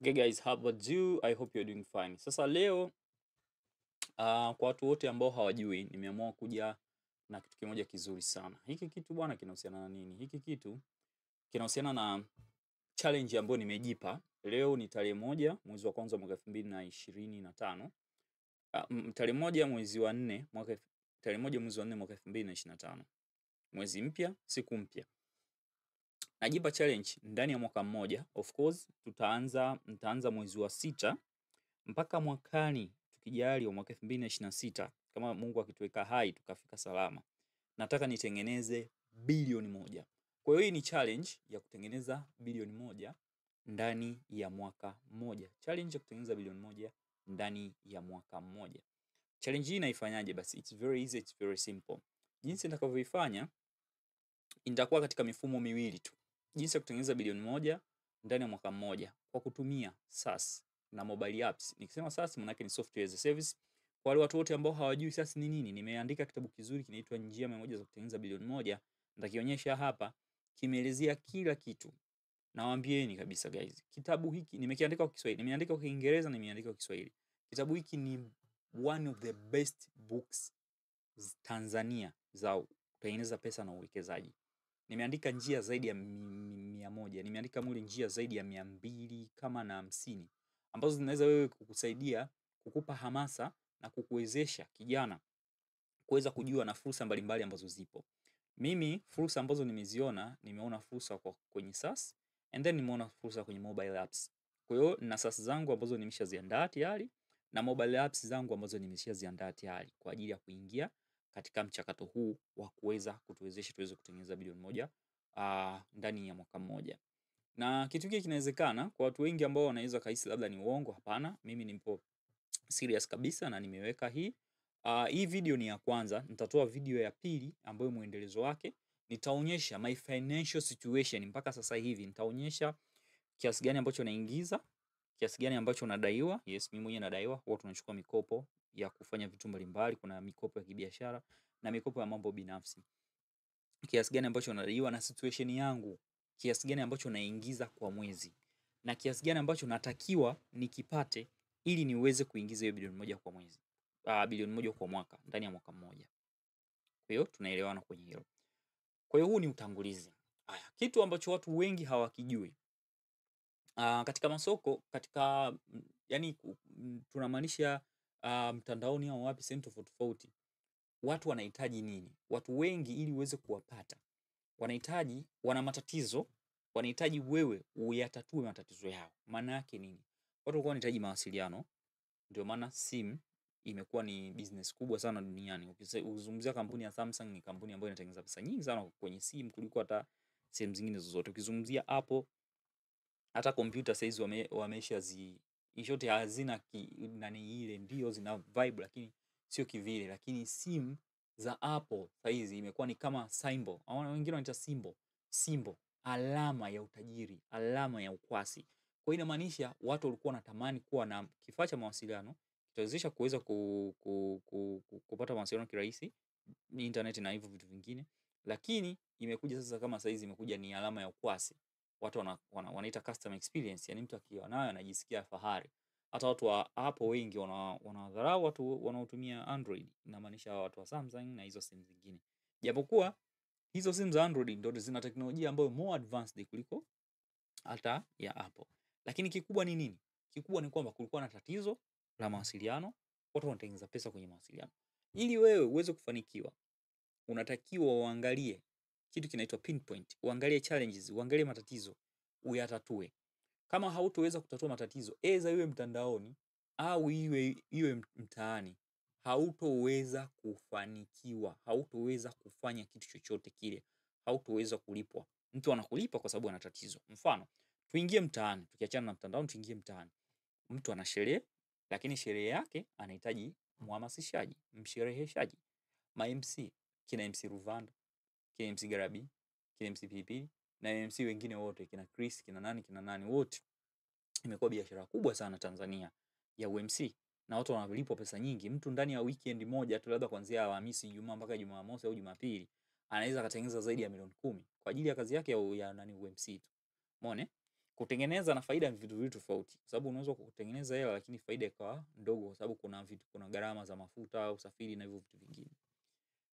Okay guys, how about you? I hope you're doing fine. Sasa leo kwa watu wote ambao hawajui, nimeamua kuja na kitu kimoja kizuri sana. Hiki kitu bwana kinahusiana na nini? Hiki kitu kinahusiana na challenge ambayo nimejipa. Leo ni tarehe 1 mwezi wa kwanza mwaka 2025. Tarehe 1 mwezi wa 4 mwaka tarehe 1 mwezi wa 4 mwaka 2025. Mwezi mpya, siku mpya. Najipa challenge ndani ya mwaka mmoja. Of course, nitaanza mwezi wa 6 mpaka mwakani tukijali wa mwaka 2026 kama Mungu akituweka hai tukafika salama, nataka nitengeneze bilioni 1. Kwa hiyo hii ni challenge ya kutengeneza bilioni 1 ndani ya mwaka mmoja. Challenge ya kutengeneza bilioni 1 ndani ya mwaka mmoja. Challenge hii naifanyaje? Basi it's very easy, it's very simple. Jinsi nitakavyoifanya itakuwa katika mifumo miwili tu. Jinsi ya kutengeneza bilioni 1 ndani ya mwaka mmoja kwa kutumia SaaS na mobile apps. Nikisema SaaS maana yake ni software as a service. Kwa wale watu wote ambao hawajui SaaS ni nini, nimeandika kitabu kizuri kinaitwa Njia 100 za kutengeneza bilioni 1. Nitakionyesha hapa, kimeelezea kila kitu. Nawaambieni kabisa guys, kitabu hiki nimekiandika kwa Kiswahili, nimeandika kwa Kiingereza na nimeandika kwa Kiswahili. Kitabu hiki ni one of the best books Tanzania za kutengeneza pesa na uwekezaji. Nimeandika njia zaidi ya 100, nimeandika mule njia zaidi ya 200 kama na 50 ambazo zinaweza wewe kukusaidia, kukupa hamasa na kukuwezesha kijana kuweza kujua na fursa mbalimbali ambazo zipo. Mimi fursa ambazo nimeziona, nimeona fursa kwenye SaaS and then nimeona fursa kwenye mobile apps. Kwa hiyo na SaaS zangu ambazo nimeshaziandaa tayari na mobile apps zangu ambazo nimeshaziandaa tayari kwa ajili ya kuingia katika mchakato huu wa kuweza kutuwezesha tuweze kutengeneza bilioni 1 ndani ya mwaka mmoja. Na kitu hiki kinawezekana kwa watu wengi ambao wanaweza kahisi labda ni uongo. Hapana, mimi nipo serious kabisa na nimeweka hii. Hii video ni ya kwanza, nitatoa video ya pili ambayo muendelezo wake nitaonyesha my financial situation mpaka sasa hivi. Nitaonyesha kiasi gani ambacho naingiza, kiasi gani ambacho nadaiwa. Yes, mimi mwenyewe nadaiwa. Huwa tunachukua mikopo ya kufanya vitu mbalimbali, kuna mikopo ya kibiashara na mikopo ya mambo binafsi. Kiasi gani ambacho nadaiwa na situation yangu, kiasi gani ambacho naingiza kwa mwezi, na kiasi gani ambacho natakiwa nikipate ili niweze kuingiza hiyo bilioni 1 kwa mwezi. Bilioni 1 kwa mwaka ndani ya mwaka mmoja. Kwa hiyo tunaelewana kwenye hilo. Kwa hiyo huu ni utangulizi. Haya, kitu ambacho watu wengi hawakijui. Katika masoko, katika yani tunamaanisha mtandaoni au wapi, sehemu tofauti tofauti, watu wanahitaji nini? Watu wengi ili uweze kuwapata wana matatizo, wanahitaji wewe uyatatue matatizo yao. Maana yake nini? Watu walikuwa wanahitaji mawasiliano, ndio maana simu imekuwa ni business kubwa sana duniani. Ukizungumzia kampuni ya Samsung, ni kampuni ambayo inatengeneza pesa nyingi sana kwenye simu kuliko hata sehemu zingine zozote. Ukizungumzia Apple, hata kompyuta saizi wamesha in hazina nani ile, ndio zina vibe lakini sio kivile. Lakini simu za Apple saizi imekuwa ni kama symbol, au wengine wanaita symbol, alama ya utajiri, alama ya ukwasi. Kwa hiyo inamaanisha watu walikuwa wanatamani kuwa na kifaa cha mawasiliano kitawezesha kuweza kupata mawasiliano kirahisi, ni internet na hivyo vitu vingine. Lakini imekuja sasa, kama saizi imekuja ni alama ya ukwasi. Watu wanaita customer experience, yani mtu akiwa nayo anajisikia fahari. Hata watu wa Apple wengi wanadharau watu wanaotumia Android, inamaanisha watu wa Samsung na hizo simu zingine. Japokuwa hizo simu za Android ndio zina teknolojia ambayo more advanced kuliko hata ya Apple. Lakini kikubwa ni nini? Kikubwa ni kwamba kulikuwa na tatizo la mawasiliano, watu wanatengeneza pesa kwenye mawasiliano. Ili wewe uweze kufanikiwa, unatakiwa uangalie kitu kinaitwa pinpoint, uangalie challenges, uangalie matatizo, uyatatue. Kama hautoweza kutatua matatizo, aidha iwe mtandaoni au iwe mtaani, hautoweza kufanikiwa, hautoweza kufanya kitu chochote kile, hautoweza kulipwa. Mtu anakulipa kwa sababu ana tatizo. Mfano, tuingie mtaani, tukiachana na mtandaoni, tuingie mtaani. Mtu ana sherehe, lakini sherehe yake anahitaji mhamasishaji, mshereheshaji, ma MC, kina MC Ruvanda, kina MC Garabi, kina MC Pilipili na MC wengine wote, kina Chris, kina nani wote. Imekuwa biashara kubwa sana Tanzania ya UMC na watu wanalipwa pesa nyingi. Mtu ndani ya weekend moja tu, labda kuanzia Alhamisi, Ijumaa mpaka Jumamosi au Jumapili, anaweza akatengeneza zaidi ya milioni 10 kwa ajili ya kazi yake ya UMC tu. Umeona? Kutengeneza na faida ni vitu viwili tofauti, kwa sababu unaweza kutengeneza hela lakini faida ikawa ndogo, kwa sababu kuna gharama za mafuta, usafiri na hivyo vitu vingine.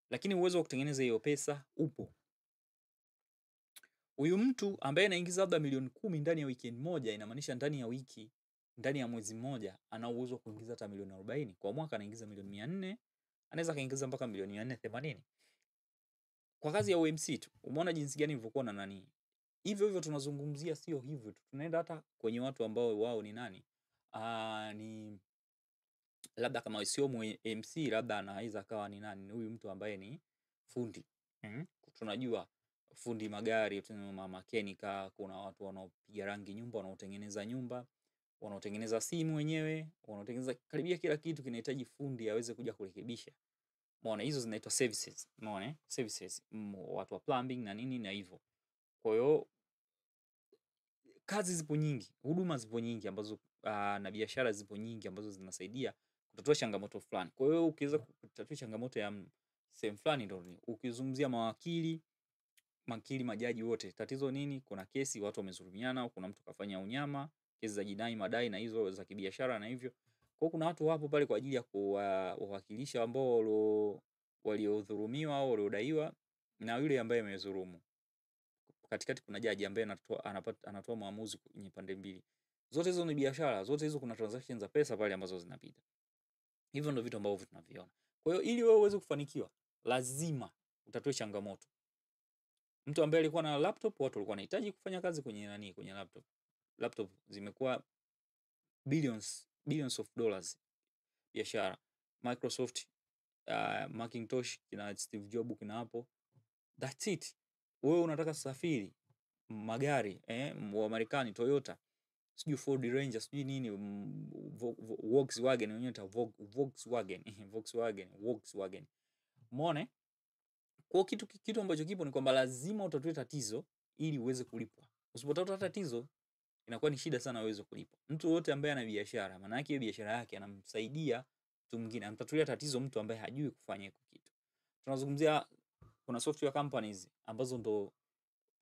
Lakini uwezo wa kutengeneza hiyo pesa upo. Huyu mtu ambaye anaingiza labda milioni 10 ndani ya weekend moja, inamaanisha ndani ya mwezi mmoja ana uwezo wa kuingiza hata milioni 40. Kwa mwaka anaingiza milioni 400, anaweza kaingiza mpaka milioni 480 kwa kazi ya OMC tu. Umeona jinsi gani ilivyokuwa na nani? Hivyo tunazungumzia, sio hivyo tu, tunaenda hata kwenye watu ambao wao ni nani, ni labda kama sio MC, labda anaweza akawa ni nani, huyu mtu ambaye ni fundi. Tunajua fundi magari, tunasema makanika, kuna watu wanaopiga rangi nyumba, wanaotengeneza nyumba, wanaotengeneza simu wenyewe, wanaotengeneza karibia kila kitu kinahitaji fundi aweze kuja kurekebisha. Umeona, hizo zinaitwa services. Umeona, services, watu wa plumbing na nini na hivyo. Kwa hiyo kazi zipo nyingi, huduma zipo nyingi ambazo na biashara zipo nyingi ambazo zinasaidia kutatua changamoto fulani. Kwa hiyo ukiweza kutatua changamoto ya sehemu fulani, ndio ukizungumzia mawakili, majaji wote, tatizo nini? Kuna kesi, watu wamezulumiana, kuna mtu kafanya unyama, kesi za jinai, madai na hizo za kibiashara na hivyo. Kwa hiyo kuna watu wapo pale kwa ajili ya kuwakilisha ambao waliodhulumiwa au waliodaiwa na yule ambaye amedhulumu. Katikati kuna jaji ambaye anatoa maamuzi kwenye pande mbili. Zote hizo ni biashara, zote hizo kuna transactions za pesa pale ambazo zinapita. Hivyo ndio vitu ambavyo tunaviona. Kwa hiyo ili wewe uweze kufanikiwa, lazima utatue changamoto. Mtu ambaye alikuwa na laptop, watu walikuwa wanahitaji kufanya kazi kwenye laptop. Laptop zimekuwa billions of dollars biashara. Microsoft, Macintosh, kina Steve Jobs, kina Apple. That's it. Wewe unataka safiri magari wa Marekani, Toyota, sijui Ford Ranger, sijui nini, Volkswagen, wenyewe ta Volkswagen. Umeona? Kwa kitu ambacho kipo ni kwamba lazima utatue tatizo ili uweze kulipwa. Usipotatua tatizo inakuwa ni shida sana uweze kulipwa. Mtu wote ambaye ana biashara, maana yake biashara yake anamsaidia mtu mwingine, anamtatulia tatizo mtu ambaye hajui kufanya hiyo kitu. Tunazungumzia kuna software companies ambazo ndo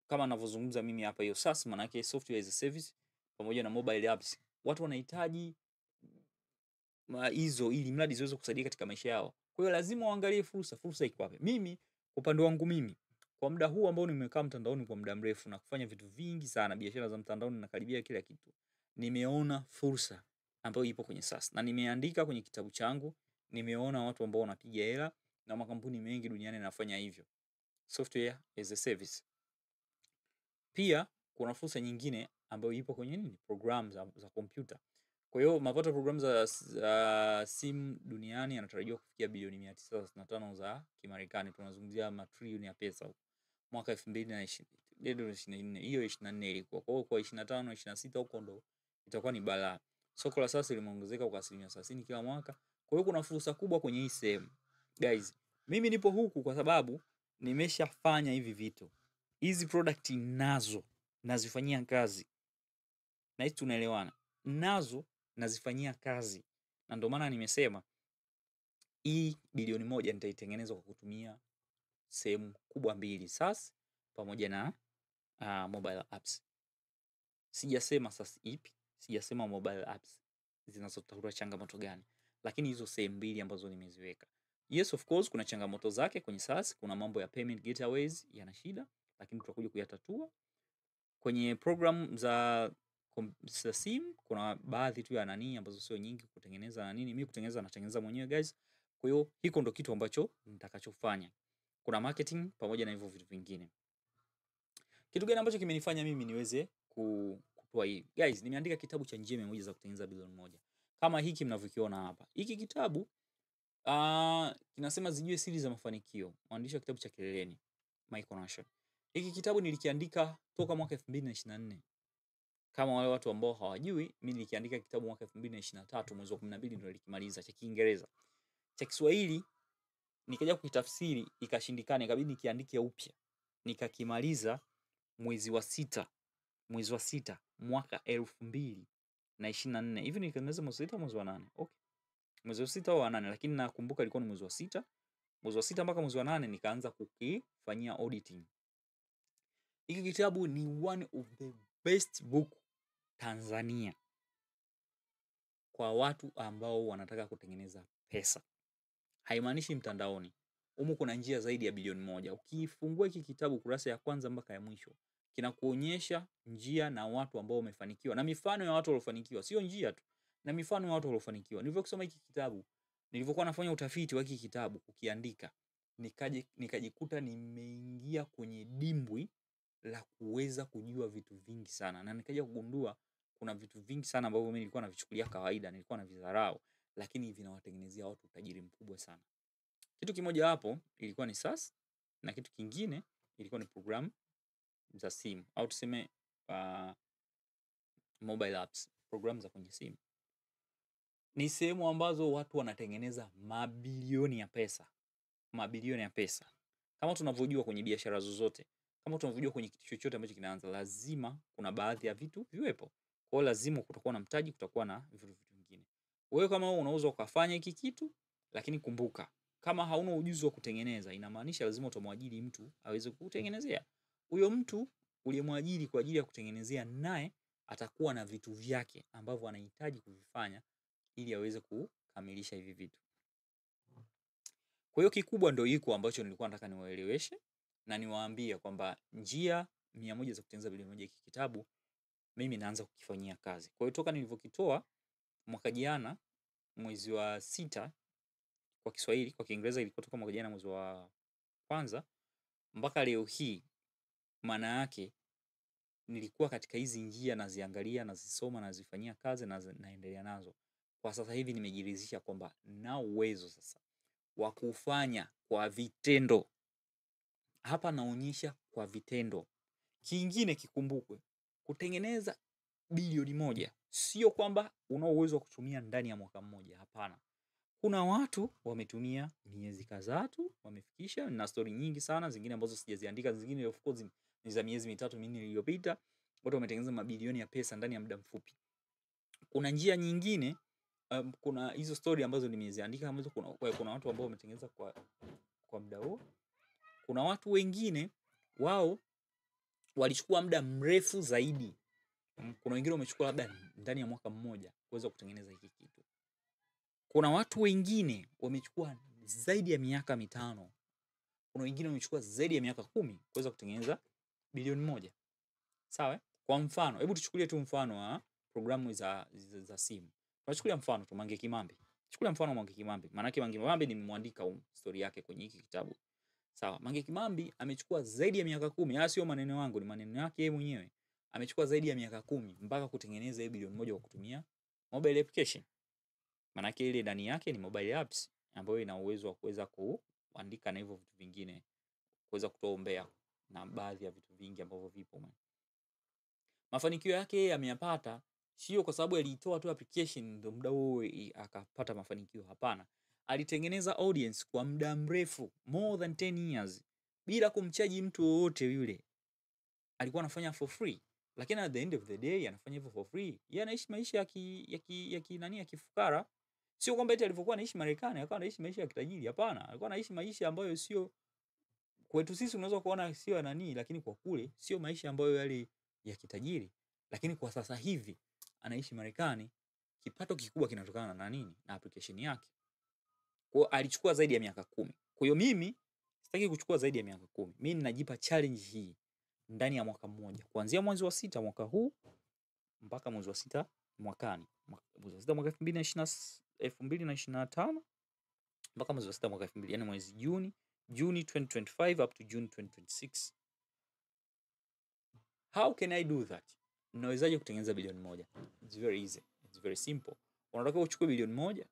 kama ninavyozungumza mimi hapa, hiyo SaaS, maana yake software as a service, pamoja na mobile apps. Watu wanahitaji hizo ili mradi ziweze kusaidia katika maisha yao. Kwa hiyo lazima uangalie fursa iko wapi. Mimi upande wangu mimi, kwa muda huu ambao nimekaa mtandaoni kwa muda mrefu na kufanya vitu vingi sana, biashara za mtandaoni na karibia kila kitu, nimeona fursa ambayo ipo kwenye SaaS na nimeandika kwenye kitabu changu. Nimeona watu ambao wanapiga hela na makampuni mengi duniani yanafanya hivyo, software as a service. Pia kuna fursa nyingine ambayo ipo kwenye nini, program za kompyuta. Kwa hiyo mapato programu za simu duniani yanatarajiwa kufikia bilioni 935 za Kimarekani. Tunazungumzia matrilioni ya pesa mwaka 2024. Hiyo 24 ilikuwa. Kwa hiyo kwa 25, 26 huko ndo itakuwa ni balaa. Soko la sasa limeongezeka kwa 30% kila mwaka. Kwa hiyo kuna fursa kubwa kwenye hii sehemu. Guys, mimi nipo huku kwa sababu nimeshafanya hivi vitu. Hizi product nazo nazifanyia kazi. Na hizi tunaelewana. Nazo nazifanyia kazi. Na ndio maana nimesema hii bilioni 1 nitaitengeneza kwa kutumia sehemu kubwa mbili, SaaS pamoja na mobile apps. Sijasema SaaS ipi, sijasema mobile apps zinazotatua changamoto gani, lakini hizo sehemu mbili ambazo nimeziweka. Yes, of course kuna changamoto zake kwenye SaaS, kuna mambo ya payment gateways yana shida, lakini tutakuja kuyatatua. Kwenye program za simu kuna baadhi tu ya nani ambazo sio nyingi kutengeneza na nini. Mimi kutengeneza natengeneza mwenyewe guys. Kwa hiyo hiko ndo kitu ambacho nitakachofanya. Kuna marketing pamoja na hivyo vitu vingine. Kitu gani ambacho kimenifanya mimi niweze kutoa hii? Guys, nimeandika kitabu cha njia 100 za kutengeneza bilioni 1. Kama hiki mnavyokiona hapa. Hiki kitabu kinasema zijue siri za mafanikio. Mwandishi wa kitabu cha Kileleni, Michael Nashon. Hiki kitabu nilikiandika toka mwaka 2024. Kama wale watu ambao hawajui, mimi nilikiandika kitabu mwaka 2023 mwezi wa 12 ndio nilikimaliza, cha Kiingereza. Cha Kiswahili nikaja kukitafsiri ikashindikana, ikabidi nikiandike upya. Nikakimaliza mwezi wa 6 mwaka 2024. Hivi nikamaliza mwezi wa 6 mwezi wa 8. Okay. Mwezi wa 6 au wa 8, lakini nakumbuka ilikuwa ni mwezi wa 6. Mwezi wa 6 mpaka mwezi wa 8 nikaanza kukifanyia auditing. Hiki kitabu ni one of the best book Tanzania kwa watu ambao wanataka kutengeneza pesa. Haimaanishi mtandaoni. Humu kuna njia zaidi ya bilioni 1. Ukifungua hiki kitabu kurasa ya kwanza mpaka ya mwisho, kinakuonyesha njia na watu ambao wamefanikiwa na mifano ya watu waliofanikiwa, sio njia tu, na mifano ya watu waliofanikiwa. Nilivyosoma hiki kitabu, nilivyokuwa nafanya utafiti wa hiki kitabu kukiandika, nikajikuta nimeingia kwenye dimbwi la kuweza kujua vitu vingi sana, na nikaja kugundua kuna vitu vingi sana ambavyo mimi nilikuwa navichukulia kawaida, nilikuwa navidharau, lakini vinawatengenezea watu utajiri mkubwa sana. Kitu kimoja hapo ilikuwa ni SaaS, na kitu kingine ilikuwa ni program za simu au tuseme mobile apps, program za kwenye simu. Ni sehemu ambazo watu wanatengeneza mabilioni ya pesa. Mabilioni ya pesa. Kama tunavyojua kwenye biashara zozote, kama tunavyojua kwenye kitu chochote ambacho kinaanza, lazima kuna baadhi ya vitu viwepo. Kwa hiyo lazima kutakuwa na mtaji, kutakuwa na vitu vingine. Wewe kama wewe unaweza ukafanya hiki kitu, lakini kumbuka, kama hauna ujuzi wa kutengeneza, inamaanisha lazima utamwajiri mtu aweze kukutengenezea. Huyo mtu uliyemwajiri kwa ajili ya kutengenezea, naye atakuwa na vitu vyake ambavyo anahitaji kuvifanya ili aweze kukamilisha hivi vitu. Kwa hiyo kikubwa ndio hiko ambacho nilikuwa nataka niwaeleweshe na niwaambie kwamba njia 100 za kutengeneza bilioni 1 hiki kitabu mimi naanza kukifanyia kazi. Kwa hiyo toka nilivyokitoa mwaka jana mwezi wa 6 kwa Kiswahili, kwa Kiingereza ilikuwa toka mwaka jana mwezi wa kwanza mpaka leo hii, maana yake nilikuwa katika hizi njia naziangalia, nazisoma, nazifanyia kazi na naendelea nazo. Kwa sasa hivi nimejiridhisha kwamba na uwezo sasa wa kufanya kwa vitendo. Hapa naonyesha kwa vitendo. Kingine kikumbukwe, kutengeneza bilioni 1 sio kwamba una uwezo wa kutumia ndani ya mwaka mmoja, hapana. Kuna watu wametumia miezi kadhaa tu wamefikisha, na story nyingi sana zingine ambazo sijaziandika, zingine of course ni za miezi 3-4 iliyopita. Watu wametengeneza mabilioni ya pesa ndani ya muda mfupi. Kuna njia nyingine, kuna hizo story ambazo nimeziandika ambazo kuna watu ambao wametengeneza kwa muda huo. Kuna watu wengine wao walichukua muda mrefu zaidi. Kuna wengine wamechukua labda ndani ya mwaka mmoja kuweza kutengeneza hiki kitu. Kuna watu wengine wamechukua zaidi ya miaka 5. Kuna wengine wamechukua zaidi ya miaka 10 kuweza kutengeneza bilioni 1. Sawa? Kwa mfano, hebu tuchukulie tu mfano wa programu za simu. Tunachukulia mfano tu Mange Kimambi. Chukulia mfano Mange Kimambi. Maana yake Mange Kimambi nimemwandika story yake kwenye hiki kitabu. Sawa, Mange Kimambi amechukua zaidi ya miaka 10. Haya sio maneno yangu, ni maneno yake yeye mwenyewe. Amechukua zaidi ya miaka 10 mpaka kutengeneza hii bilioni 1 kwa kutumia mobile application. Maana yake ile ndani yake ni mobile apps ambayo ina uwezo wa kuweza kuandika na hivyo vitu vingine, kuweza kutoa umbea na baadhi ya vitu vingi ambavyo vipo. Mafanikio yake ameyapata sio kwa sababu alitoa tu application ndio muda huo akapata mafanikio, hapana. Alitengeneza audience kwa muda mrefu, more than 10 years, bila kumchaji mtu wowote yule. Alikuwa anafanya for free, lakini at the end of the day anafanya hivyo for free. Yeye anaishi maisha ya kifukara. Sio kwamba eti alivyokuwa anaishi Marekani akawa anaishi maisha ya kitajiri, hapana. Alikuwa anaishi maisha ambayo sio kwetu sisi, unaweza kuona sio nani, lakini kwa kule sio maisha ambayo yale ya kitajiri. Lakini kwa sasa hivi anaishi Marekani, kipato kikubwa kinatokana na nini? Na application yake. Kwa hiyo alichukua zaidi ya miaka 10. Kwa hiyo mimi sitaki kuchukua zaidi ya miaka 10. Mimi ninajipa challenge hii ndani ya mwaka mmoja. Kuanzia mwezi wa 6 mwaka huu mpaka mwezi wa 6 mwakani. Mwezi wa 6 mwaka 2025 mpaka mwezi wa 6 mwaka 2000, yani mwezi Juni 2025 up to June 2026. How can I do that? Unawezaje kutengeneza bilioni 1? It's very easy. It's very simple. Unatakiwa uchukue bilioni 1,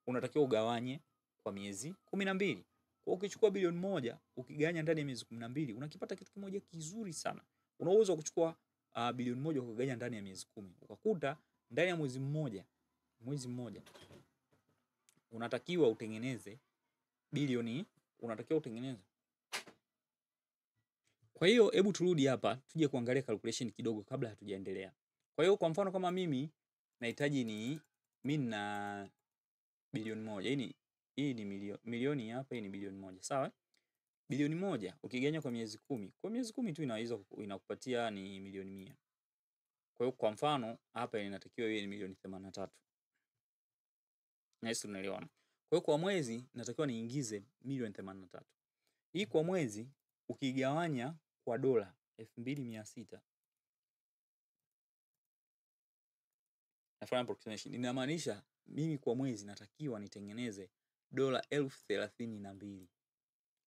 unatakiwa ugawanye kwa miezi 12. Kwa ukichukua bilioni 1 ukigawanya ndani ya miezi 12, unakipata kitu kimoja kizuri sana. Una uwezo kuchukua bilioni 1 ukagawanya ndani ya miezi 10. Ukakuta ndani ya mwezi mmoja unatakiwa utengeneze bilioni, unatakiwa utengeneze. Kwa hiyo hebu turudi hapa tuje kuangalia calculation kidogo kabla hatujaendelea. Kwa hiyo kwa mfano kama mimi nahitaji mimi na bilioni 1. Hii ni milioni hapa, hii ni bilioni 1, sawa? Bilioni 1 ukigawanya kwa miezi 10. Kwa miezi 10 tu inaweza inakupatia ni milioni 100. Kwa hiyo kwa mfano hapa inatakiwa iwe ni milioni 83. Nice, tunaelewana. Kwa hiyo kwa mwezi natakiwa niingize milioni 83. Hii kwa mwezi ukigawanya kwa dola 2600, nafanya approximation, inamaanisha mimi kwa mwezi natakiwa nitengeneze dola 1032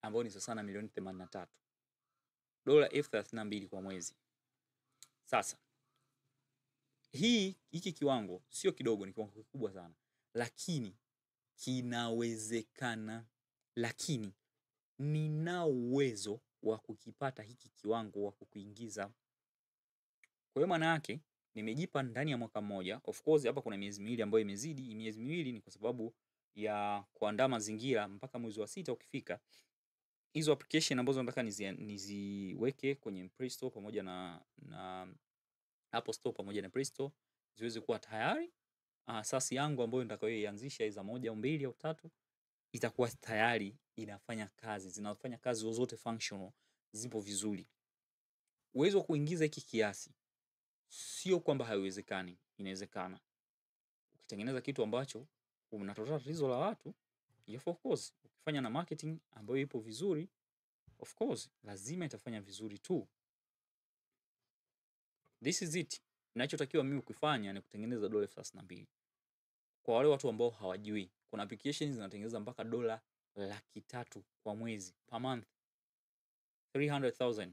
ambayo ni sawa na milioni 83. Dola 1032 kwa mwezi. Sasa hiki kiwango sio kidogo, ni kiwango kikubwa sana, lakini kinawezekana, lakini nina uwezo wa kukipata hiki kiwango wa kukuingiza. Kwa hiyo maana yake nimejipa ndani ya mwaka mmoja. Of course hapa kuna miezi miwili ambayo imezidi. Miezi miwili ni kwa sababu ya kuandaa mazingira mpaka mwezi wa 6 ukifika. Hizo application ambazo nataka niziweke kwenye Play Store pamoja na Apple Store pamoja na Play Store ziweze kuwa tayari. Asasi yangu ambayo nitakayoianzisha iza 1 au 2 au 3 itakuwa tayari inafanya kazi, zinafanya kazi zote functional, zipo vizuri. Uwezo wa kuingiza hiki kiasi sio kwamba haiwezekani, inawezekana. Ukitengeneza kitu ambacho unatatua tatizo la watu, yes of course, ukifanya na marketing ambayo ipo vizuri, of course, lazima itafanya vizuri tu. This is it. Ninachotakiwa mimi kufanya ni kutengeneza dola 32. Kwa wale watu ambao hawajui, kuna applications zinatengeneza mpaka dola 300,000 kwa mwezi, per month. 300,000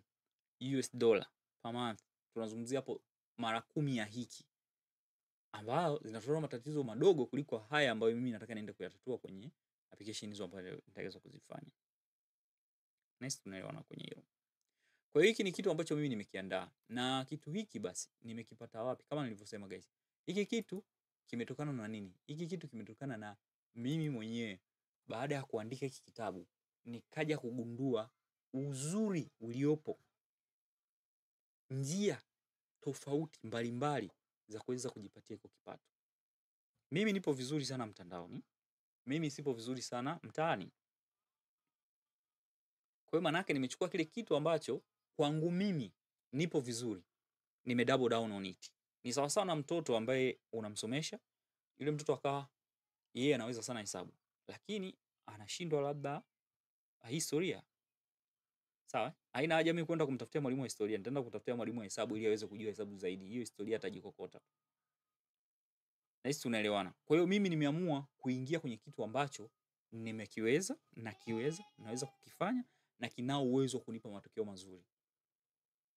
US dollar per month. Tunazungumzia hapo mara 10 ya hiki, ambao zinatatua matatizo madogo kuliko haya ambayo mimi nataka niende kuyatatua kwenye application hizo ambazo nitaweza kuzifanya. Next, tunaelewana kwenye hilo. Kwa hiyo hiki ni kitu ambacho mimi nimekiandaa, na kitu hiki basi nimekipata wapi? Kama nilivyosema guys, hiki kitu kimetokana na nini? Hiki kitu kimetokana na mimi mwenyewe. Baada ya kuandika hiki kitabu, nikaja kugundua uzuri uliopo, njia tofauti mbalimbali za kuweza kujipatia kwa kipato. Mimi nipo vizuri sana mtandaoni, mimi sipo vizuri sana mtaani. Kwa hiyo manake nimechukua kile kitu ambacho kwangu mimi nipo vizuri, nime double down on it. Ni sawa sawa na mtoto ambaye unamsomesha, yule mtoto akawa yeye anaweza sana hesabu, lakini anashindwa labda historia. Sawa? Haina haja mimi kwenda kumtafutia mwalimu wa historia, nitaenda kutafutia mwalimu wa hesabu ili aweze kujua hesabu zaidi. Hiyo historia atajikokota. Na sisi tunaelewana. Kwa hiyo mimi nimeamua kuingia kwenye kitu ambacho nimekiweza, naweza kukifanya na kinao uwezo wa kunipa matokeo mazuri.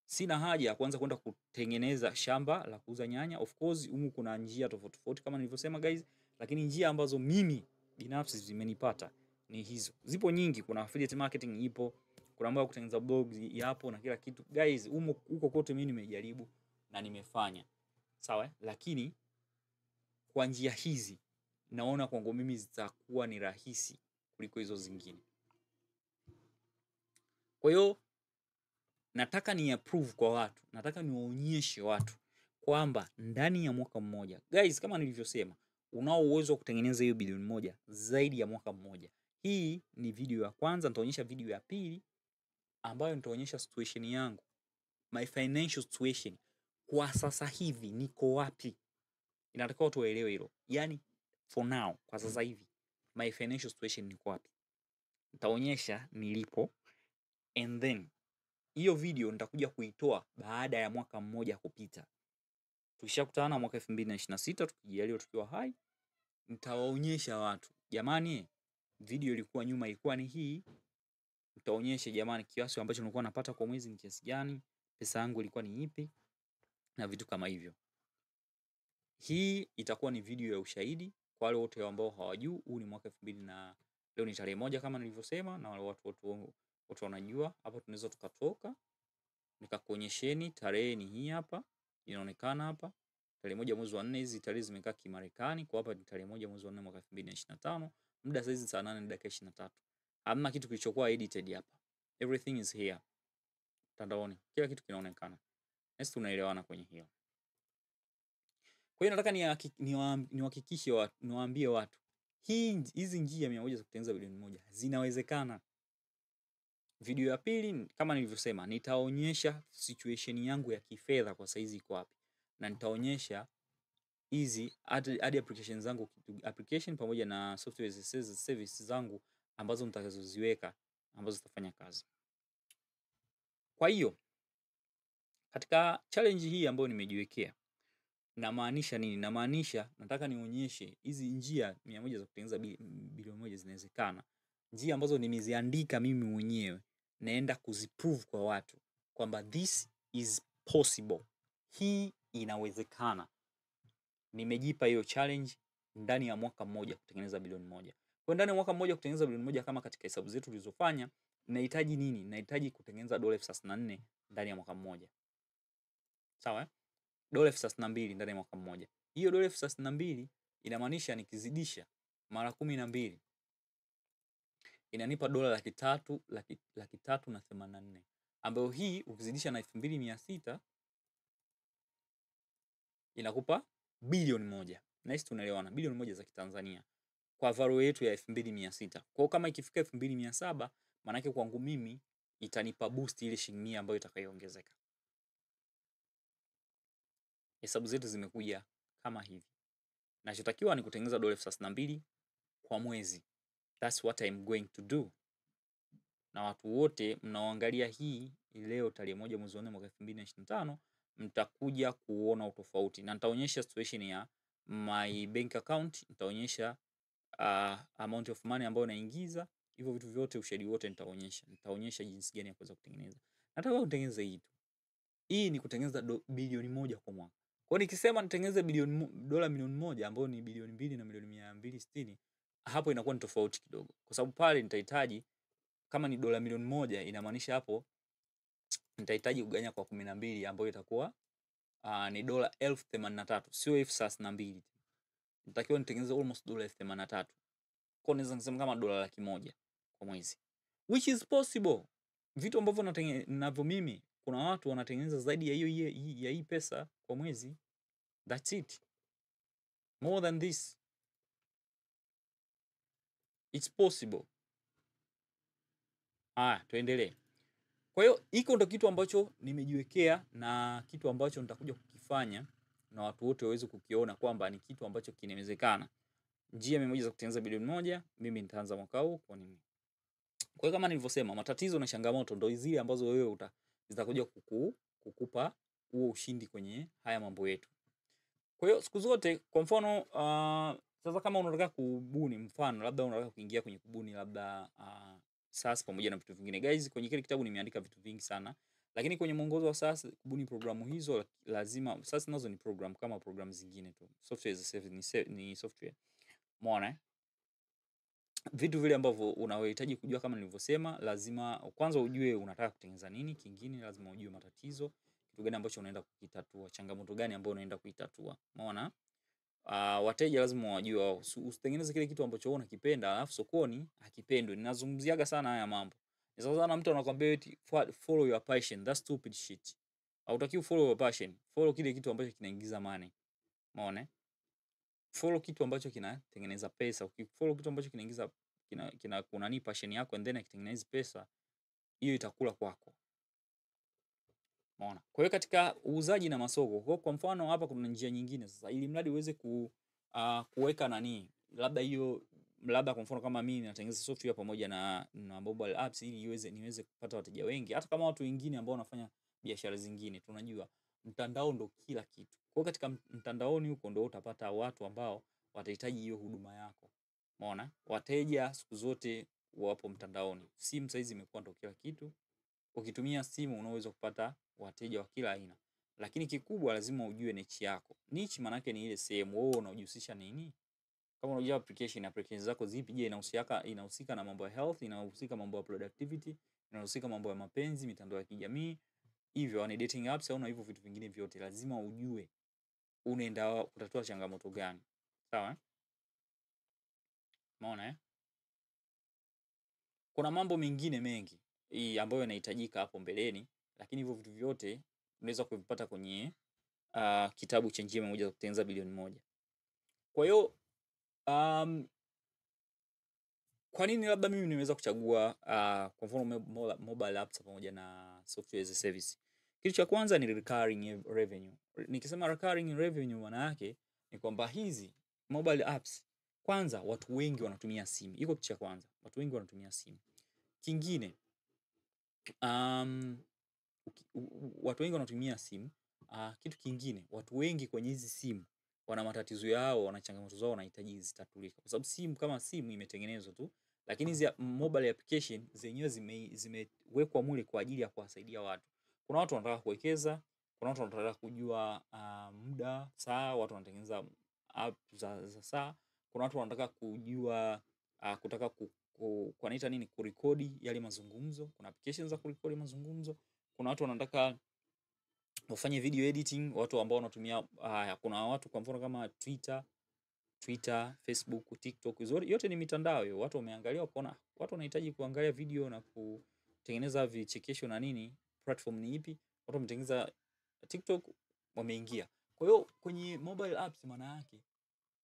Sina haja ya kuanza kwenda kutengeneza shamba la kuuza nyanya. Of course humu kuna njia tofauti tofauti kama nilivyosema guys, lakini njia ambazo mimi binafsi zimenipata ni hizo. Zipo nyingi, kuna affiliate marketing ipo, kuna mambo ya kutengeneza blogs yapo na kila kitu. Guys, huko kote mimi nimejaribu na nimefanya. Sawa? Lakini kwa njia hizi naona kwangu mimi zitakuwa ni rahisi kuliko hizo zingine. Kwa hiyo nataka ni approve kwa watu, nataka niwaonyeshe watu kwamba ndani ya mwaka mmoja, guys, kama nilivyosema, unao uwezo wa kutengeneza hiyo bilioni 1 zaidi ya mwaka mmoja. Hii ni video ya kwanza, nitaonyesha video ya pili ambayo nitaonyesha situation yangu, my financial situation kwa sasa hivi niko wapi. Inatakiwa watu waelewe hilo. Yaani for now, kwa sasa hivi my financial situation niko wapi. Nitaonyesha nilipo, and then hiyo video nitakuja kuitoa baada ya mwaka mmoja kupita. Tukishakutana mwaka 2026 tukijalia tukiwa hai, nitawaonyesha watu, jamani, video ilikuwa nyuma ilikuwa ni hii. Nitaonyesha jamani, kiasi ambacho nilikuwa napata kwa mwezi ni kiasi gani, pesa yangu ilikuwa ni ipi na vitu kama hivyo. Hii itakuwa ni video ya ushahidi kwa wale wote ambao hawajui. Huu ni mwaka 2000 na leo ni tarehe 1 kama nilivyosema, na wale watu wanajua. Hapo tunaweza tukatoka nikakuonyesheni tarehe ni hii hapa, inaonekana hapa tarehe 1 mwezi wa 4. Hizi tarehe zimekaa kimarekani, kwa hapa ni tarehe 1 mwezi wa 4 mwaka 2025. Muda sasa saa 8 dakika 23. Hamna kitu kilichokuwa edited hapa. Everything is here. Mtandaoni kila kitu kinaonekana. Nasi tunaelewana kwenye hiyo. Kwa hiyo nataka niwahakikishe watu, niwaambie watu, hizi njia 100 za kutengeneza bilioni 1 zinawezekana. Video ya pili kama nilivyosema, nitaonyesha situation yangu ya kifedha kwa saizi iko wapi. na nitaonyesha hizi hadi application zangu, application pamoja na software as a service zangu ambazo nitakazoziweka ambazo zitafanya kazi. Kwa hiyo katika challenge hii ambayo nimejiwekea, namaanisha nini? Namaanisha nataka nionyeshe hizi njia 100 za kutengeneza bilioni 1 zinawezekana. Njia ambazo nimeziandika mimi mwenyewe, naenda kuziprove kwa watu kwamba this is possible. Hii inawezekana. Nimejipa hiyo challenge ndani ya mwaka mmoja kutengeneza bilioni 1. Kwa ndani ya mwaka mmoja kutengeneza bilioni 1, kama katika hesabu zetu tulizofanya, nahitaji nini? Nahitaji kutengeneza $34,000 ndani ya mwaka mmoja. Sawa? $32,000 ndani ya mwaka mmoja. Hiyo $32,000 inamaanisha nikizidisha mara 12 inanipa $384,000, ambayo hii ukizidisha na 2600 inakupa bilioni 1. Nice, tunaelewana? Bilioni 1 za Kitanzania kwa value yetu ya 2600. Kwa kama ikifika 2700, maana yake kwangu mimi itanipa boost ile shilingi 100 ambayo itakayoongezeka. Hesabu zetu zimekuja kama hivi. Nachotakiwa ni kutengeneza $32,000 kwa mwezi. That's what I'm going to do. Na watu wote mnaoangalia hii leo tarehe 1 mwezi wa 4 mwaka 2025, mtakuja kuona utofauti, na nitaonyesha situation ya my bank account, nitaonyesha amount of money ambayo naingiza, hivyo vitu vyote, ushahidi wote nitaonyesha jinsi gani ya kuweza kutengeneza. Nataka kutengeneza hii tu. Hii ni kutengeneza bilioni 1 kwa mwaka. Kwa nikisema nitengeneze dola milioni 1 ambayo ni bilioni 2 na milioni 260, hapo inakuwa ni tofauti kidogo. Kwa sababu pale nitahitaji, kama ni dola milioni 1, inamaanisha hapo nitahitaji kuganya kwa 12 ambayo itakuwa ni dola 1083, sio 1032. Nitakiwa nitengeneze almost dola 1083. Kwa naweza kusema kama dola 100,000 kwa mwezi, which is possible. Vitu ambavyo ninavyo mimi, kuna watu wanatengeneza zaidi ya hii pesa kwa mwezi. That's it. More than this. It's possible. Tuendelee. Kwa hiyo hiko ndo kitu ambacho nimejiwekea, na kitu ambacho nitakuja kukifanya na watu wote waweze kukiona kwamba ni kitu ambacho kinawezekana. Njia 100 za kutengeneza bilioni 1, mimi nitaanza mwaka huu. Kwa nini? Kwa hiyo kama nilivyosema, matatizo na changamoto ndo zile ambazo wewe zitakuja kukupa huo ushindi kwenye haya mambo yetu. Kwa hiyo siku zote, kwa mfano sasa kama unataka kubuni, mfano labda unataka kuingia kwenye kubuni labda SaaS pamoja na vitu vingine. Guys, kwenye kile kitabu nimeandika vitu vingi sana, lakini kwenye mwongozo wa SaaS kubuni programu hizo lazima, SaaS nazo ni program kama program zingine tu. Software as a service ni software. Umeona? Vitu vile ambavyo unaohitaji kujua, kama nilivyosema, lazima kwanza ujue unataka kutengeneza nini. Kingine lazima ujue matatizo, kitu gani ambacho unaenda kukitatua, changamoto gani ambayo unaenda kuitatua. Umeona? Wateja lazima wajue. Usitengeneze kile kitu ambacho wewe unakipenda alafu sokoni hakipendwi. Ninazungumziaga sana haya mambo. Ni sawa sana mtu anakuambia eti follow your passion. That's stupid shit. Hautakiwi follow your passion. Follow kile kitu ambacho kinaingiza money. Umeona? Follow kitu ambacho kinatengeneza pesa. Ukifollow kitu ambacho kinaingiza kunani passion yako and then akitengeneza pesa, hiyo itakula kwako. Umeona? Kwa hiyo katika uuzaji na masoko, kwa mfano hapa kuna njia nyingine sasa, ili mradi uweze kuweka nani, labda kwa mfano kama mimi natengeneza software pamoja na mobile apps, ili niweze kupata wateja wengi, hata kama watu wengine ambao wanafanya biashara zingine. Tunajua mtandao ndo kila kitu. Kwa hiyo katika mtandaoni huko ndo utapata watu ambao watahitaji hiyo huduma yako. Umeona? Wateja siku zote wapo mtandaoni. Simu saizi imekuwa ndo kila kitu. Ukitumia simu unaweza kupata wateja wa kila aina. Lakini kikubwa lazima ujue niche yako. Niche maana yake ni ile sehemu wewe unajihusisha nini? Kama unajua application zako zipi, je, inahusika na mambo ya health, inahusika mambo ya productivity, inahusika mambo ya mapenzi, mitandao ya kijamii, hivyo ni dating apps au na hivyo vitu vingine vyote, lazima ujue unaenda kutatua changamoto gani. Sawa? Umeona? Kuna mambo mengine mengi ambayo yanahitajika hapo mbeleni, lakini hivyo vitu vyote unaweza kuvipata kwenye kitabu cha njia 100 za kutengeneza bilioni 1. Kwa hiyo kwa nini labda mimi nimeweza kuchagua kwa mfano mobile apps pamoja na software as a service? Kitu cha kwanza ni recurring revenue. Nikisema recurring revenue maana yake ni kwamba hizi mobile apps kwanza watu wengi wanatumia simu. Iko kitu cha kwanza, watu wengi wanatumia simu. Kingine watu wengi wanatumia simu. Kitu kingine, watu wengi kwenye hizi simu wana matatizo yao, wana changamoto zao, wanahitaji zitatulika. Kwa sababu simu kama simu imetengenezwa tu, lakini hizi mobile application zenyewe zimewekwa mule kwa ajili ya kuwasaidia watu. Kuna watu wanataka kuwekeza, kuna watu wanataka kujua muda, saa, watu wanatengeneza app za saa, kuna watu wanataka kujua kutaka kuanaita nini, kurekodi yale mazungumzo, kuna applications za kurekodi mazungumzo. Kuna watu wanataka wafanye video editing, watu ambao wanatumia kuna watu kwa mfano kama Twitter, Facebook, TikTok, yote ni mitandao hiyo. Watu wameangalia wakaona watu wanahitaji kuangalia video na kutengeneza vichekesho na nini, platform ni ipi? Watu wametengeneza TikTok, wameingia. Kwa hiyo kwenye mobile apps maana yake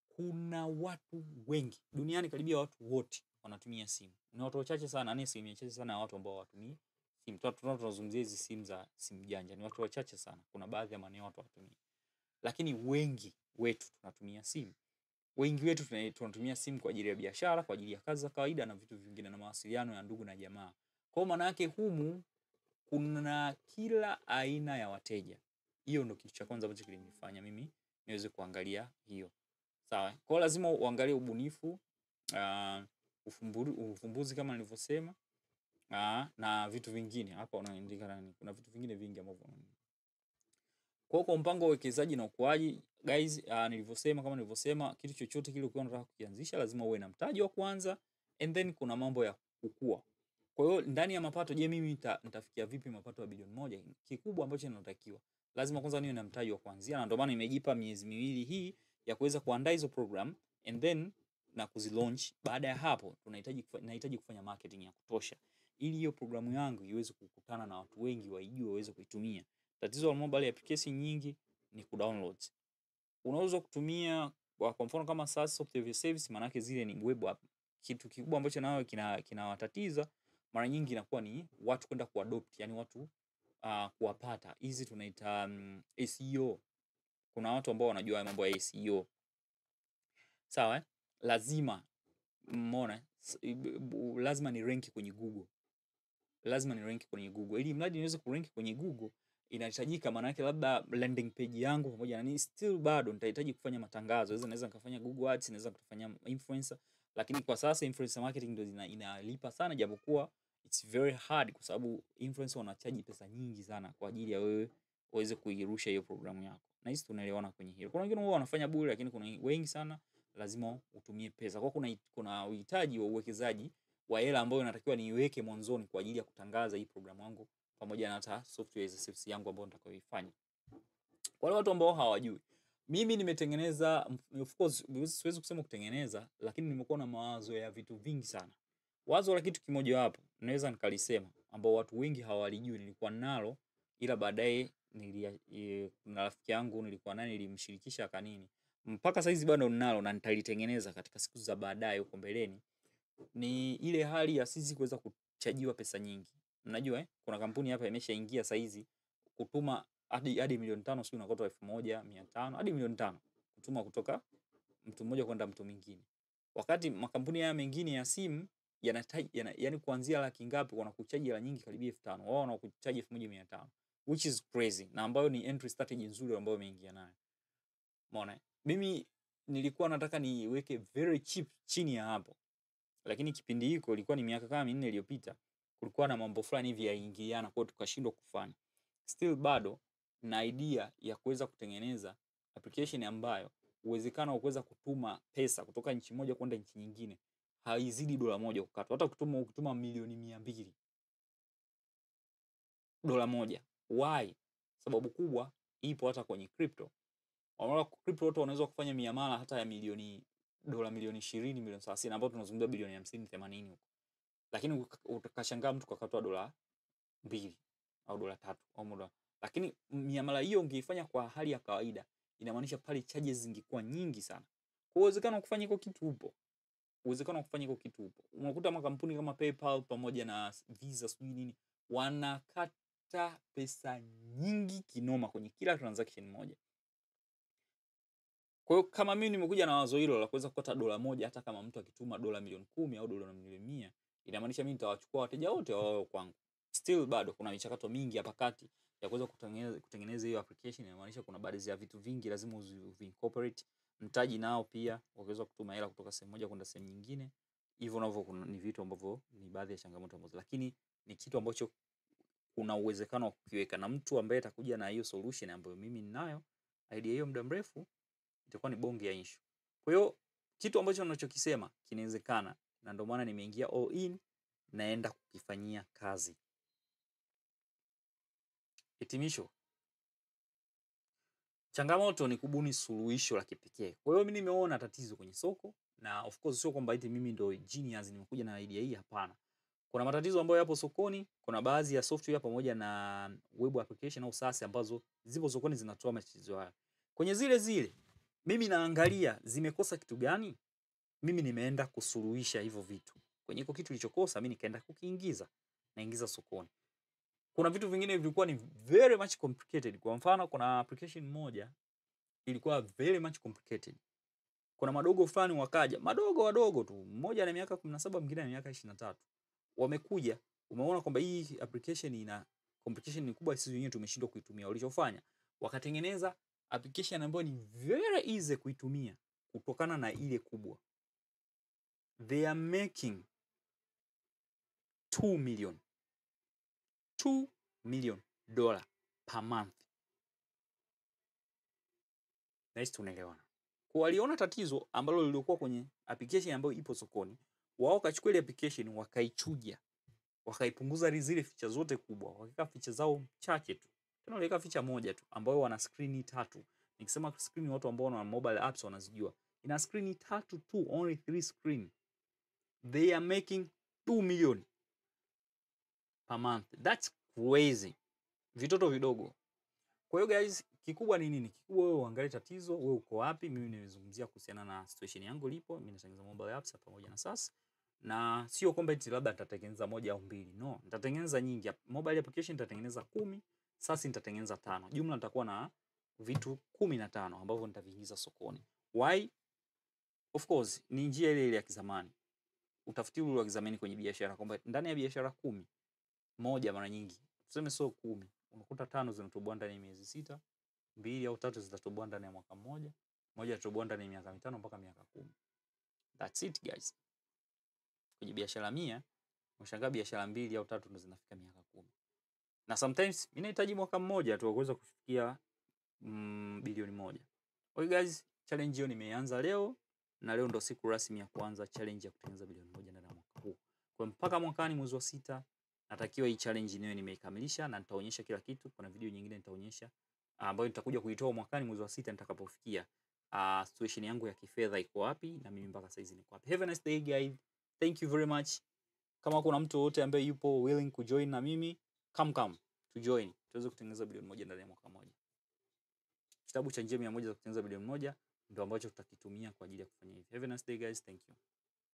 kuna watu wengi duniani, karibia watu wote wanatumia simu. Ni watu wachache sana, ni simu chache sana watu ambao watumii simu. Tunazungumzia hizi simu za simu janja, ni watu wachache sana. Kuna baadhi ya maeneo watu watumii, lakini wengi wetu tunatumia simu. Wengi wetu tunatumia simu kwa ajili ya biashara, kwa ajili ya kazi za kawaida na vitu vingine, na mawasiliano ya ndugu na jamaa. Kwa maana yake humu kuna kila aina ya wateja. Hiyo ndio kitu cha kwanza ambacho kilinifanya mimi niweze kuangalia hiyo. Sawa. Kwa lazima uangalie ubunifu, ufumbuzi kama nilivyosema, na vitu vingine. Hapa unaandika nani? Kuna vitu vingine vingi ambavyo kwa mpango wa uwekezaji na ukuaji, guys, kama nilivyosema, kitu chochote kile ukiwa unataka kukianzisha lazima uwe na mtaji wa kwanza, and then kuna mambo ya kukua. Kwa hiyo ndani ya mapato, je, mimi nitafikia vipi mapato ya bilioni 1? Kikubwa ambacho ninatakiwa, lazima kwanza niwe na mtaji wa kuanzia, na ndio maana nimejipa miezi miwili hii ya kuweza kuandaa hizo program and then na kuzilaunch. Baada ya hapo nahitaji kufanya marketing ya kutosha ili hiyo programu yangu iweze kukutana na watu wengi, waijue, waweze kuitumia. Tatizo la mobile application nyingi ni kudownload. Unaweza kutumia kwa mfano kama SaaS, software service, maana yake zile ni web app. Kitu kikubwa ambacho nao kinawatatiza mara nyingi inakuwa ni watu kwenda kuadopt, yani watu kuwapata. Hizi tunaita SEO. Kuna watu ambao wanajua mambo ya SEO. Sawa, lazima lazima ni rank kwenye Google. Ili mradi niweze kurank kwenye Google, inahitajika maana yake labda landing page yangu pamoja na nini, still bado nitahitaji kufanya matangazo. Naweza nikafanya Google Ads, naweza kufanya influencer, lakini kwa sasa influencer marketing ndio inalipa sana, japokuwa it's very hard kwa sababu influencer wanachaji pesa nyingi sana kwa ajili ya wewe uweze kuirusha hiyo programu yako. Na hizi tunaelewana kwenye hilo. Kuna wengine wao wanafanya bure, lakini kuna wengi sana lazima utumie pesa. Kwa kuna uhitaji wa uwekezaji wa hela ambayo natakiwa niiweke mwanzoni kwa ajili ya kutangaza hii programu yangu pamoja na hata software as a service yangu ambayo nitakayoifanya. Wale watu ambao hawajui, mimi nimetengeneza, of course siwezi kusema kutengeneza, lakini nimekuwa na mawazo ya vitu vingi sana. Wazo la kitu kimoja hapo naweza nikalisema, ambao watu wengi hawalijui, nilikuwa nalo, ila baadaye na rafiki yangu nilikuwa naye, nilimshirikisha kanini, mpaka saizi bado ninalo na nitalitengeneza katika siku za baadaye huko mbeleni. Ni ile hali ya sisi kuweza kuchajiwa pesa nyingi. Mnajua kuna kampuni hapa imeshaingia saizi kutuma hadi milioni 5, sio unakotoa 1500 hadi milioni 5 kutuma kutoka mtu mmoja kwenda mtu mwingine. Wakati makampuni haya mengine ya simu yani kuanzia laki ngapi wanakuchaji hela nyingi karibia 5000. Wao wanakuchaji 1500, which is crazy, na ambayo ni entry strategy nzuri ambayo imeingia nayo. Umeona? Mimi nilikuwa nataka niweke very cheap chini ya hapo. Lakini kipindi hiko ilikuwa ni miaka kama 4 iliyopita, kulikuwa na mambo fulani hivi yaingiliana, kwa tukashindwa kufanya. Still bado na idea ya kuweza kutengeneza application ambayo uwezekano wa kuweza kutuma pesa kutoka nchi moja kwenda nchi nyingine haizidi $1 kukatwa. Hata ukituma milioni 200 $1. Why? Sababu kubwa ipo hata kwenye crypto. Wanaona crypto watu wanaweza kufanya miamala hata ya dola milioni 20, milioni 30, ambapo tunazungumzia bilioni 50, 80 huko. Lakini ukashangaa mtu kakatwa $2 au $3 au $1. Lakini miamala hiyo ungeifanya kwa hali ya kawaida, inamaanisha pale charges zingekuwa nyingi sana. Kwa uwezekano wa kufanya hiko kitu upo. Unakuta makampuni kama PayPal pamoja na Visa sijui nini unapata pesa nyingi kinoma kwenye kila transaction moja. Kwa hiyo kama mimi nimekuja na wazo hilo la kuweza kupata $1 hata kama mtu akituma $10 milioni au $1 milioni 100, inamaanisha mimi nitawachukua wateja wote wao kwangu. Still bado kuna michakato mingi hapa kati ya kuweza kutengeneza hiyo application. Inamaanisha kuna baadhi ya vitu vingi lazima uincorporate, mtaji nao pia waweza kutuma hela kutoka sehemu moja kwenda sehemu nyingine. Hivyo navyo ni vitu ambavyo ni baadhi ya changamoto ambazo, lakini ni kitu ambacho kuna uwezekano wa kukiweka, na mtu ambaye atakuja na hiyo solution ambayo mimi ninayo, idea hiyo muda mrefu, itakuwa ni bonge ya issue. Kwa hiyo kitu ambacho ninachokisema kinawezekana, na ndio maana nimeingia all in, naenda kukifanyia kazi. Hitimisho. Changamoto ni kubuni suluhisho la kipekee. Kwa hiyo mimi nimeona tatizo kwenye soko, na of course sio kwamba eti mimi ndio genius nimekuja na idea hii, hapana. Kuna matatizo ambayo yapo sokoni, kuna baadhi ya software pamoja na web application au SaaS ambazo zipo sokoni zinatoa matatizo haya. Kwenye zile mimi naangalia zimekosa kitu gani? Mimi nimeenda kusuluhisha hivyo vitu. Kwenye hiyo kitu kilichokosa mimi nikaenda naingiza sokoni. Kuna vitu vingine vilikuwa ni very much complicated. Kwa mfano kuna application moja ilikuwa very much complicated. Kuna madogo fulani wakaja, wadogo tu. Mmoja ana miaka 17, mwingine ana miaka 23. Wamekuja, umeona kwamba hii application ina complication ni kubwa, sisi wenyewe tumeshindwa kuitumia. Walichofanya, wakatengeneza application ambayo ni very easy kuitumia kutokana na ile kubwa. They are making $2 million per month. Nice, tunaelewana. Kwa waliona tatizo ambalo lilikuwa kwenye application ambayo ipo sokoni, wao kachukua ile application wakaichuja, wakaipunguza zile feature zote kubwa, wakaweka feature zao chache tu. Tena waliweka feature moja tu ambayo wana screen 3. Nikisema screen, watu ambao wana mobile apps wanazijua. Ina screen 3 tu, only 3 screen. They are making $2 million per month. That's crazy. Vitoto vidogo. Kwa hiyo guys, kikubwa ni nini? Kikubwa wewe uangalie tatizo, wewe uko wapi. Mimi nimezungumzia kuhusiana na situation yangu lipo. Mimi natengeneza mobile apps pamoja na SaaS. Na sio kwamba eti labda nitatengeneza moja au mbili. No, nitatengeneza nyingi. Mobile application nitatengeneza 10, SaaS nitatengeneza 5. Jumla nitakuwa na vitu 15 ambavyo nitaviingiza sokoni. Why? Of course, ni njia ile ya kizamani. Utafiti ule wa kizamani kwenye biashara kwamba ndani ya biashara 10, moja mara nyingi, tuseme sio 10, unakuta 5 zinatoboa ndani ya miezi 6, 2 au 3 zitatoboa ndani ya mwaka mmoja, moja itatoboa ndani ya miaka 5 mpaka miaka 10. That's it guys. Kwenye biashara 100, unashangaa biashara 2 au 3 ndo zinafika miaka 10. Na sometimes inahitaji mwaka mmoja tu kuweza kufikia bilioni 1. Okay guys, challenge hiyo nimeanza leo, na leo ndo siku rasmi ya kuanza challenge ya kutengeneza bilioni 1 ndani ya mwaka huu. Kwa mpaka mwakani mwezi wa 6 natakiwa hii challenge niwe nimeikamilisha, na nitaonyesha kila kitu. Kuna video nyingine nitaonyesha ambayo nitakuja kuitoa mwakani mwezi wa 6 nitakapofikia situation yangu ya kifedha iko wapi na mimi mpaka saizi niko wapi. Have a nice day guys. Thank you very much. Kama kuna mtu wote ambaye yupo willing kujoin na mimi, come to join. Tuweze kutengeneza bilioni 1 ndani ya mwaka mmoja. Kitabu cha njia 100 za kutengeneza bilioni 1 ndio ambacho tutakitumia kwa ajili ya kufanya hivi. Have a nice day guys. Thank you.